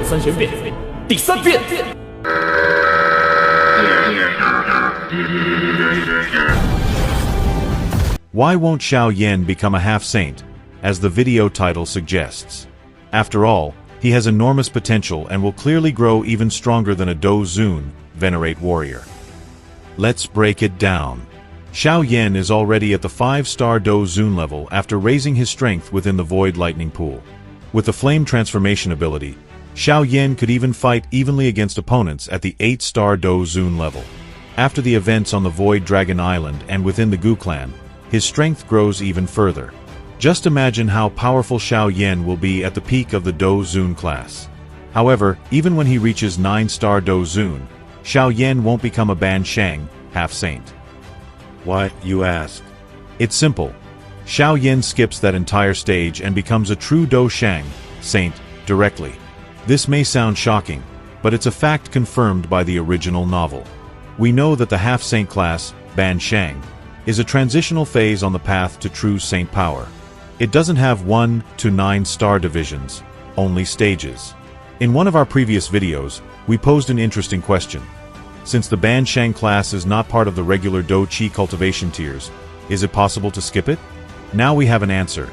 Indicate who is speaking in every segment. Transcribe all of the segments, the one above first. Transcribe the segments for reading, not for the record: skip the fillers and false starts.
Speaker 1: 三玄变，第三变。
Speaker 2: Why won't Xiao Yan become a half-saint, as the video title suggests? After all, he has enormous potential and will clearly grow even stronger than a Do Zun, Venerate warrior. Let's break it down. Xiao Yan is already at the 5-star Do Zun level after raising his strength within the Void Lightning Pool. With the Flame Transformation ability, Xiao Yan could even fight evenly against opponents at the 8-star Do Zun level. After the events on the Void Dragon Island and within the Gu clan, his strength grows even further. Just imagine how powerful Xiao Yan will be at the peak of the Do Zun class. However, even when he reaches 9-star Do Zun, Xiao Yan won't become a Ban Sheng, half-saint. Why, you ask? It's simple. Xiao Yan skips that entire stage and becomes a true Do Sheng, saint, directly. This may sound shocking, but it's a fact confirmed by the original novel. We know that the half-saint class, Ban Sheng, is a transitional phase on the path to true saint power. It doesn't have 1 to 9-star divisions, only stages. In one of our previous videos, we posed an interesting question. Since the Ban Sheng class is not part of the regular Do Qi cultivation tiers, is it possible to skip it? Now we have an answer.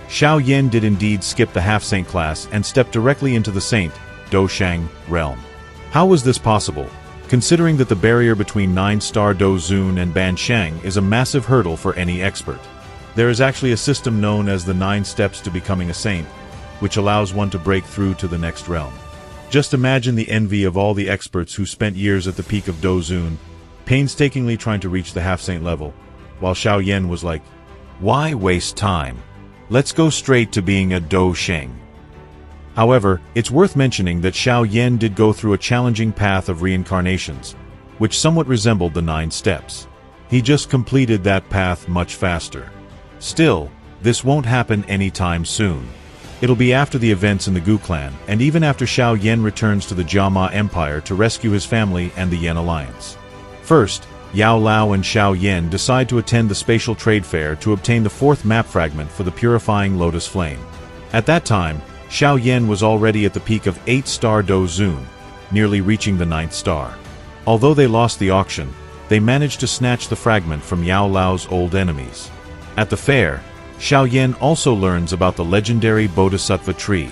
Speaker 2: Xiao Yan did indeed skip the half-saint class and stepped directly into the saint, Do Sheng, realm. How was this possible, considering that the barrier between 9-star Do Zun and Ban Sheng is a massive hurdle for any expert? There is actually a system known as the 9 steps to becoming a saint, which allows one to break through to the next realm. Just imagine the envy of all the experts who spent years at the peak of Do Zun, painstakingly trying to reach the half-saint level, while Xiao Yan was like, why waste time? Let's go straight to being a Do Sheng. However, it's worth mentioning that Xiao Yan did go through a challenging path of reincarnations, which somewhat resembled the 9 steps. He just completed that path much faster. Still, this won't happen anytime soon. It'll be after the events in the Gu clan, and even after Xiao Yan returns to the Jiama Empire to rescue his family and the Yan Alliance. First, Yao Lao and Xiao Yan decide to attend the spatial trade fair to obtain the 4th map fragment for the purifying Lotus Flame. At that time, Xiao Yan was already at the peak of 8-star Do Zun, nearly reaching the 9th star. Although they lost the auction, they managed to snatch the fragment from Yao Lao's old enemies. At the fair, Xiao Yan also learns about the legendary Bodhisattva tree.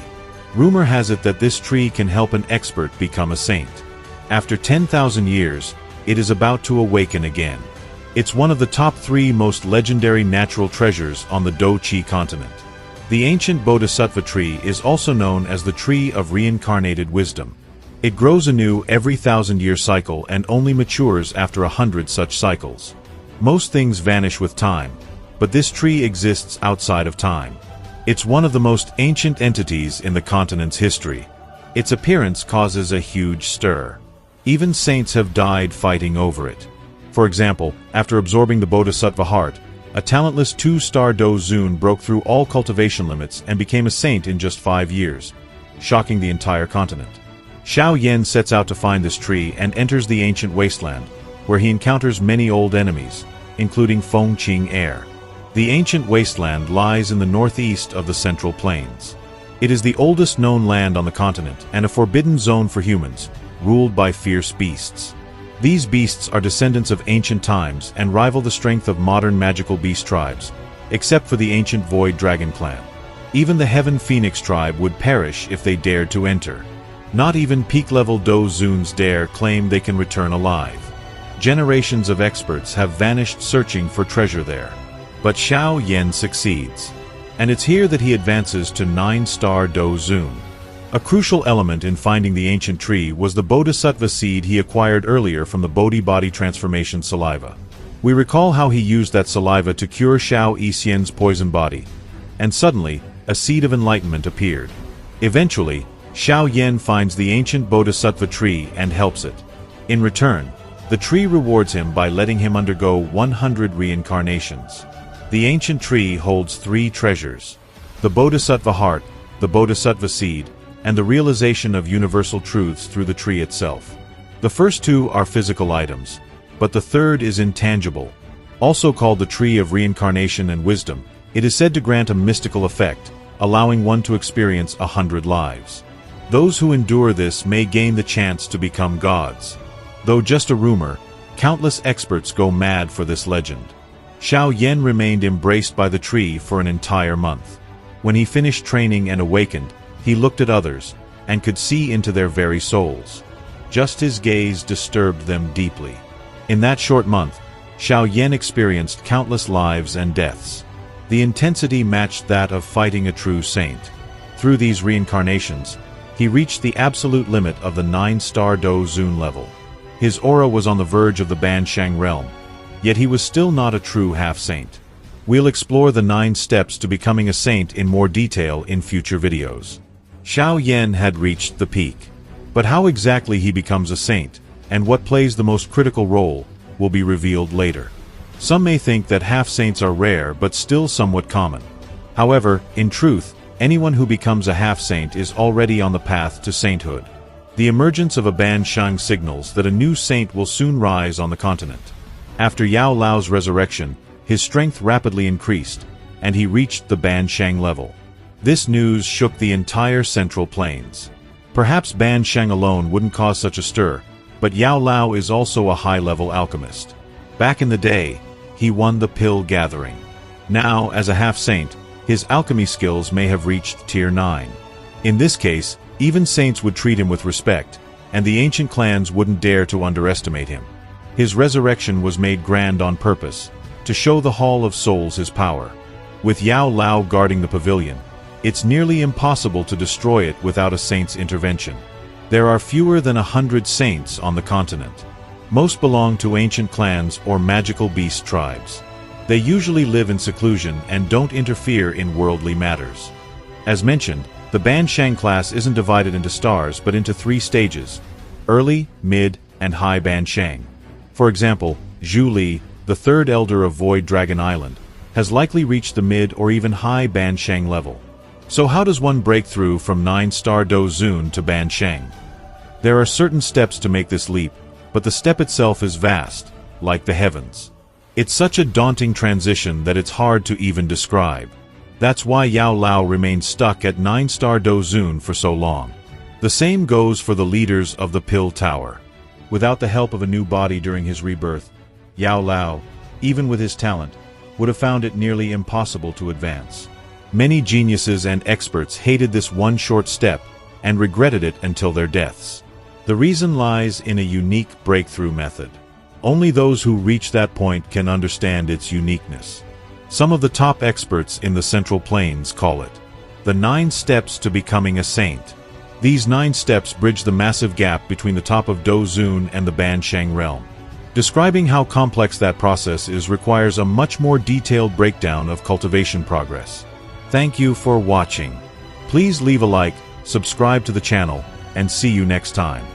Speaker 2: Rumor has it that this tree can help an expert become a saint. After 10,000 years, it is about to awaken again. It's one of the top 3 most legendary natural treasures on the Do Qi continent. The ancient Bodhisattva tree is also known as the Tree of Reincarnated Wisdom. It grows anew every 1,000-year cycle and only matures after 100 such cycles. Most things vanish with time, but this tree exists outside of time. It's one of the most ancient entities in the continent's history. Its appearance causes a huge stir. Even saints have died fighting over it. For example, after absorbing the Bodhisattva heart, a talentless 2-star Do Zun broke through all cultivation limits and became a saint in just 5 years, shocking the entire continent. Xiao Yan sets out to find this tree and enters the ancient wasteland, where he encounters many old enemies, including Fengqing Air. The ancient wasteland lies in the northeast of the Central Plains. It is the oldest known land on the continent and a forbidden zone for humans, ruled by fierce beasts. These beasts are descendants of ancient times and rival the strength of modern magical beast tribes, except for the ancient Void Dragon clan. Even the Heaven Phoenix tribe would perish if they dared to enter. Not even peak-level Do Zuns dare claim they can return alive. Generations of experts have vanished searching for treasure there. But Xiao Yan succeeds. And it's here that he advances to 9-star Do Zun. A crucial element in finding the ancient tree was the Bodhisattva seed he acquired earlier from the Bodhi body transformation saliva. We recall how he used that saliva to cure Xiao Yixian's poison body. And suddenly, a seed of enlightenment appeared. Eventually, Xiao Yan finds the ancient Bodhisattva tree and helps it. In return, the tree rewards him by letting him undergo 100 reincarnations. The ancient tree holds 3 treasures: the Bodhisattva heart, the Bodhisattva seed, and the realization of universal truths through the tree itself. The first 2 are physical items, but the third is intangible. Also called the Tree of Reincarnation and Wisdom, it is said to grant a mystical effect, allowing one to experience 100 lives. Those who endure this may gain the chance to become gods. Though just a rumor, countless experts go mad for this legend. Xiao Yan remained embraced by the tree for an entire month. When he finished training and awakened, he looked at others, and could see into their very souls. Just his gaze disturbed them deeply. In that short month, Xiao Yan experienced countless lives and deaths. The intensity matched that of fighting a true saint. Through these reincarnations, he reached the absolute limit of the 9-star Do Zun level. His aura was on the verge of the Banshang realm, yet he was still not a true half-saint. We'll explore the 9 steps to becoming a saint in more detail in future videos. Xiao Yan had reached the peak. But how exactly he becomes a saint, and what plays the most critical role, will be revealed later. Some may think that half-saints are rare but still somewhat common. However, in truth, anyone who becomes a half-saint is already on the path to sainthood. The emergence of a Banshang signals that a new saint will soon rise on the continent. After Yao Lao's resurrection, his strength rapidly increased, and he reached the Banshang level. This news shook the entire Central Plains. Perhaps Banshang alone wouldn't cause such a stir, but Yao Lao is also a high-level alchemist. Back in the day, he won the Pill Gathering. Now, as a half-saint, his alchemy skills may have reached Tier 9. In this case, even saints would treat him with respect, and the ancient clans wouldn't dare to underestimate him. His resurrection was made grand on purpose, to show the Hall of Souls his power. With Yao Lao guarding the pavilion, it's nearly impossible to destroy it without a saint's intervention. There are fewer than 100 saints on the continent. Most belong to ancient clans or magical beast tribes. They usually live in seclusion and don't interfere in worldly matters. As mentioned, the Banshang class isn't divided into stars but into 3 stages: early, mid, and high Banshang. For example, Zhu Li, the 3rd elder of Void Dragon Island, has likely reached the mid or even high Banshang level. So how does one break through from 9-star Do Zun to Banshang? There are certain steps to make this leap, but the step itself is vast, like the heavens. It's such a daunting transition that it's hard to even describe. That's why Yao Lao remained stuck at 9-star Do Zun for so long. The same goes for the leaders of the Pill Tower. Without the help of a new body during his rebirth, Yao Lao, even with his talent, would have found it nearly impossible to advance. Many geniuses and experts hated this one short step and regretted it until their deaths. The reason lies in a unique breakthrough method. Only those who reach that point can understand its uniqueness. Some of the top experts in the Central Plains call it the 9 steps to becoming a saint. These 9 steps bridge the massive gap between the top of Do Zun and the Banshang realm. Describing how complex that process is requires a much more detailed breakdown of cultivation progress. Thank you for watching. Please leave a like, subscribe to the channel, and see you next time.